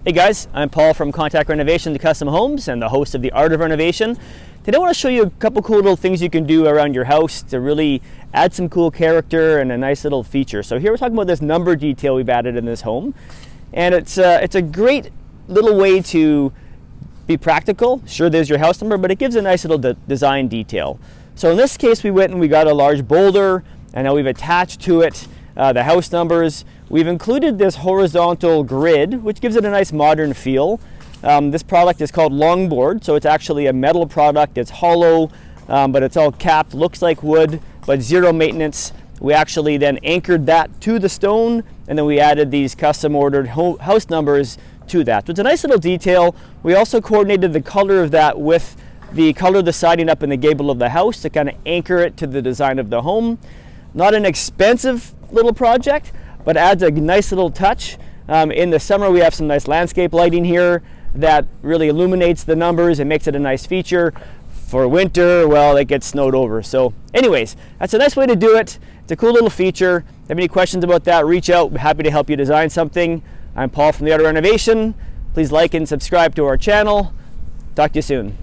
Hey guys, I'm Paul from Contact Renovation to Custom Homes and the host of The Art of Renovation. Today I want to show you a couple cool little things you can do around your house to really add some cool character and a nice little feature. So here we're talking about this number detail we've added in this home. And it's a great little way to be practical. Sure, there's your house number, but it gives a nice little design detail. So in this case, we went and we got a large boulder, and now we've attached to it the house numbers. We've included this horizontal grid, which gives it a nice modern feel. This product is called Longboard, so it's actually a metal product. It's hollow, but it's all capped, looks like wood, but zero maintenance. We actually then anchored that to the stone, and then we added these custom ordered house numbers to that. So it's a nice little detail. We also coordinated the color of that with the color of the siding up in the gable of the house to kind of anchor it to the design of the home. Not an expensive little project, but adds a nice little touch. In the summer, we have some nice landscape lighting here that really illuminates the numbers and makes it a nice feature. For winter, well, it gets snowed over. So anyways, that's a nice way to do it. It's a cool little feature. If you have any questions about that, reach out. We're happy to help you design something. I'm Paul from The Art of Renovation. Please like and subscribe to our channel. Talk to you soon.